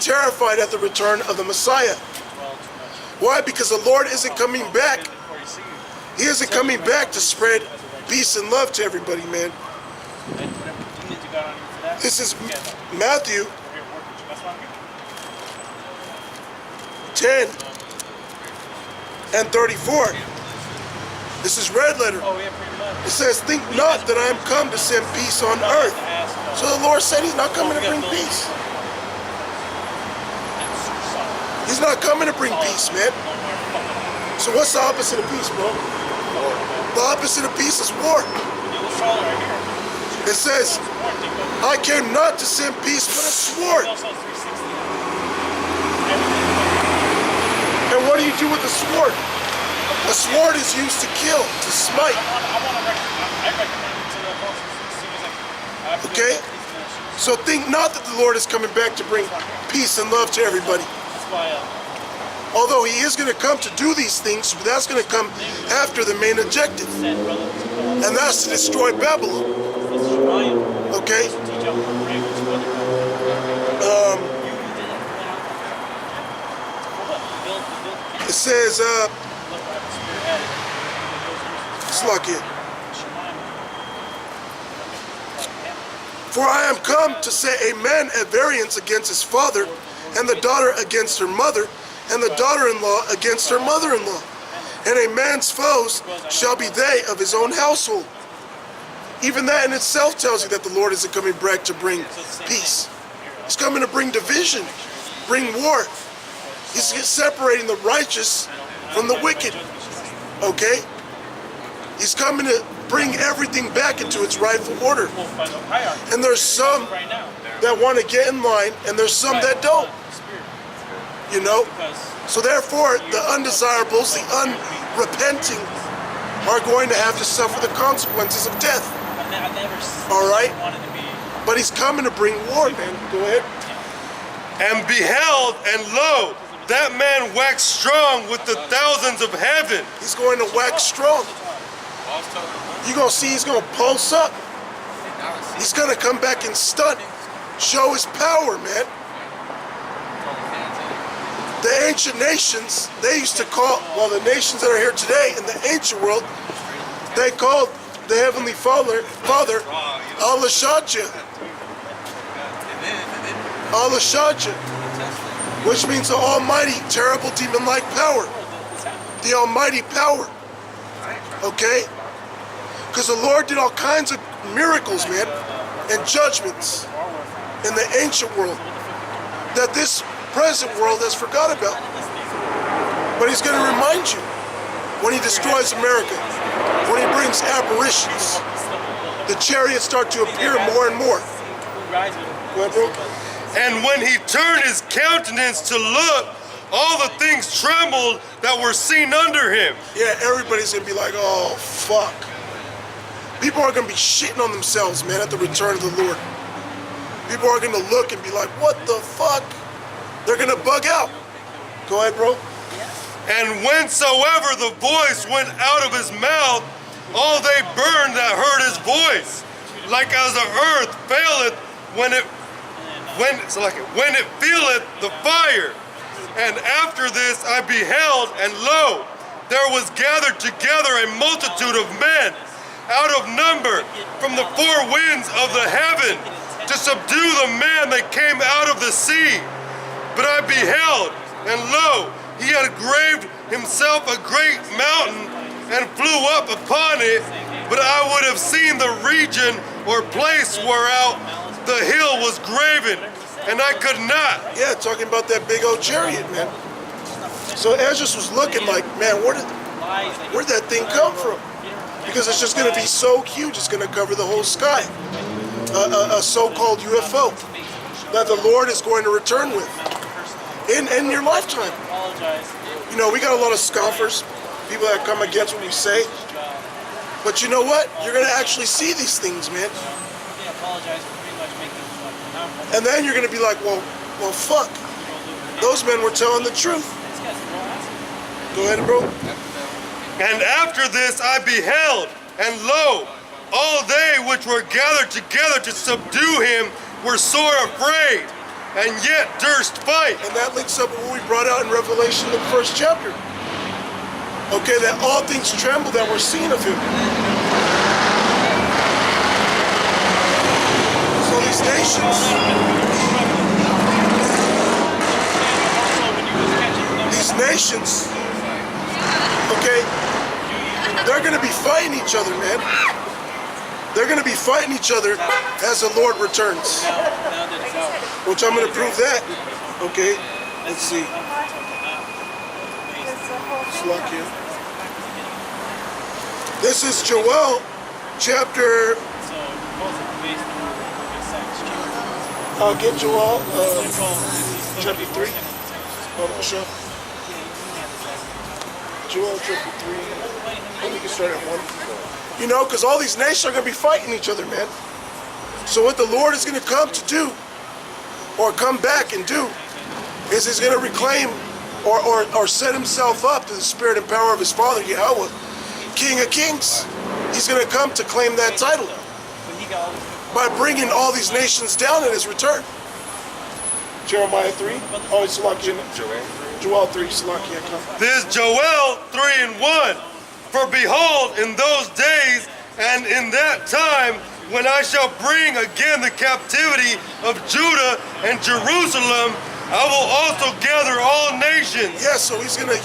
terrified at the return of the Messiah. Why? Because the Lord isn't coming back. He isn't coming back to spread peace and love to everybody, man. This is Matthew 10 and 34. This is red letter. It says, think not that I am come to send peace on earth. So the Lord said he's not coming to bring peace. He's not coming to bring peace, man. So what's the opposite of peace, bro? The opposite of peace is war. It says, I came not to send peace, but a sword. And what do you do with a sword? A sword is used to kill, to smite. Okay? So think not that the Lord is coming back to bring peace and love to everybody. Although he is going to come to do these things, but that's going to come after the main objective. And that's to destroy Babylon. Okay? It says, it's lucky. For I am come to set a man at variance against his father, and the daughter against her mother, and the daughter-in-law against her mother-in-law. And a man's foes shall be they of his own household. Even that in itself tells you that the Lord isn't coming back to bring peace. He's coming to bring division, bring war. He's separating the righteous from the wicked. Okay? He's coming to bring everything back into its rightful order. And there's some that want to get in line, and there's some that don't. You know? So therefore, the undesirables, the unrepenting, are going to have to suffer the consequences of death. Alright? But he's coming to bring war, man. Go ahead. And beheld, and lo, that man waxed strong with the thousands of heaven. He's going to wax strong. You're going to see he's going to pulse up. He's going to come back and stunt, show his power, man. The ancient nations, they used to call, well, the nations that are here today in the ancient world, they called the Heavenly Father Allah Shaja. Allah Shaja, which means the Almighty, terrible demon-like power. The Almighty power. Okay? Because the Lord did all kinds of miracles, man, and judgments in the ancient world that this present world has forgot about. But he's going to remind you when he destroys America, when he brings apparitions, the chariots start to appear more and more. Go ahead, bro. And when he turned his countenance to look, all the things trembled that were seen under him. Yeah, everybody's going to be like, oh, fuck. People are going to be shitting on themselves, man, at the return of the Lord. People are going to look and be like, what the fuck? They're going to bug out. Go ahead, bro. And whensoever the voice went out of his mouth, all they burned that heard his voice, like as the earth faileth when it feeleth the fire. And after this I beheld, and lo, there was gathered together a multitude of men out of number from the four winds of the heaven to subdue the man that came out of the sea. But I beheld, and lo, he had graved himself a great mountain and flew up upon it, but I would have seen the region or place whereout the hill was graven, and I could not. Yeah, talking about that big old chariot, man. So Esdras was looking like, man, where'd that thing come from? Because it's just going to be so huge, it's going to cover the whole sky. A so-called UFO that the Lord is going to return with in your lifetime. You know, we got a lot of scoffers, people that come against what we say. But you know what? You're going to actually see these things, man. And then you're going to be like, well, fuck. Those men were telling the truth. Go ahead, bro. And after this I beheld, and lo, all they which were gathered together to subdue him were sore afraid, and yet durst fight. And that links up with what we brought out in Revelation, the first chapter. Okay, that all things tremble that were seen of him. So these nations, okay, they're going to be fighting each other, man. They're going to be fighting each other as the Lord returns. Which I'm going to prove that. Okay, let's see. This is Joel chapter. I'll get Joel chapter 3. Joel chapter 3. I think you start at 1. You know, because all these nations are going to be fighting each other, man. So what the Lord is going to come to do, or come back and do, is he's going to reclaim or set himself up to the spirit and power of his father, Yahweh, King of Kings. He's going to come to claim that title by bringing all these nations down at his return. Jeremiah 3. Oh, it's Salakia. Joel 3. Salakia. This is Joel 3 and 1. For behold, in those days and in that time, when I shall bring again the captivity of Judah and Jerusalem, I will also gather all nations. Yeah, so he's gonna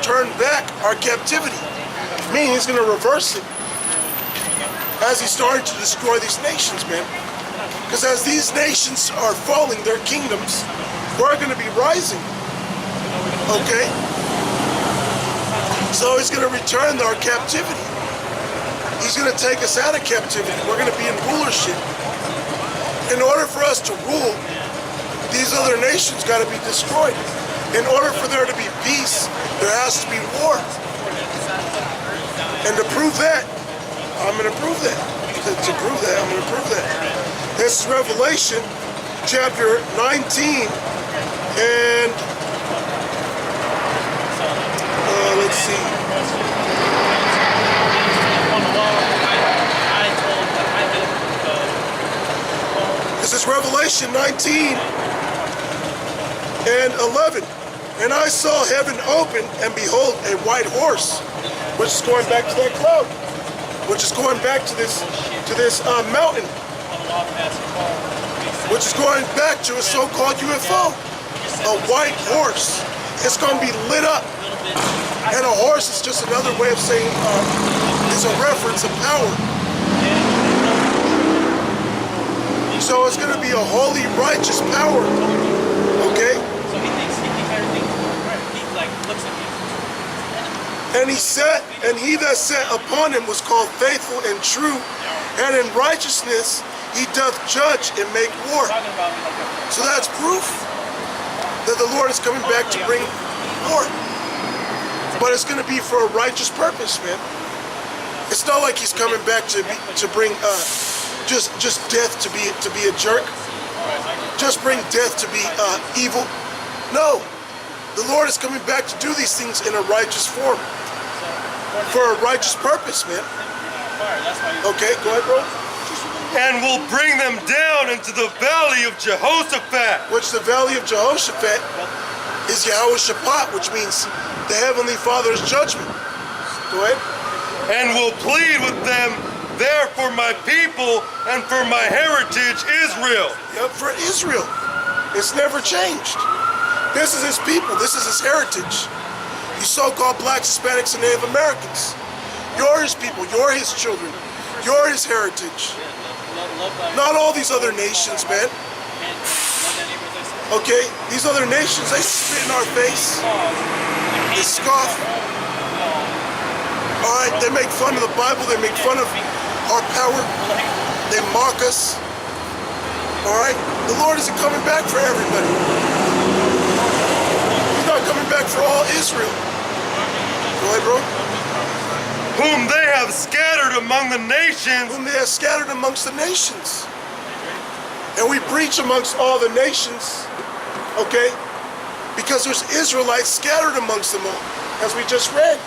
turn back our captivity. Meaning he's gonna reverse it as he started to destroy these nations, man. Because as these nations are falling, their kingdoms, we're gonna be rising. Okay? So he's gonna return our captivity. He's gonna take us out of captivity. We're gonna be in rulership. In order for us to rule, these other nations got to be destroyed. In order for there to be peace, there has to be war. And to prove that, I'm going to prove that. To prove that, I'm going to prove that. This is Revelation chapter 19. And let's see. This is Revelation 19 and 11. And I saw heaven open, and behold, a white horse, which is going back to that cloud, which is going back to this mountain, which is going back to a so-called UFO. A white horse. It's going to be lit up. And a horse is just another way of saying it's a reference of power. So it's going to be a holy, righteous power. Okay? So he thinks everything right. He looks at me. And he that sat upon him was called faithful and true, and in righteousness he doth judge and make war. So that's proof that the Lord is coming back to bring war. But it's going to be for a righteous purpose, man. It's not like he's coming back to bring just death to be a jerk. Just bring death to be evil. No, the Lord is coming back to do these things in a righteous form, for a righteous purpose, man. Okay, go ahead, bro. And will bring them down into the valley of Jehoshaphat. Which the valley of Jehoshaphat is Yahweh Shaphat, which means the Heavenly Father's judgment. Go ahead. And will plead with them there for my people and for my heritage, Israel. Yep, for Israel. It's never changed. This is his people. This is his heritage. You so-called blacks, Hispanics, and Native Americans. You're his people. You're his children. You're his heritage. Not all these other nations, man. Okay? These other nations, they spit in our face. They scoff. Alright, they make fun of the Bible. They make fun of our power. They mock us. Alright? The Lord isn't coming back for everybody. He's not coming back for all Israel. Go ahead, bro. Whom they have scattered among the nations. Whom they have scattered amongst the nations. And we preach amongst all the nations. Okay? Because there's Israelites scattered amongst them all. As we just read.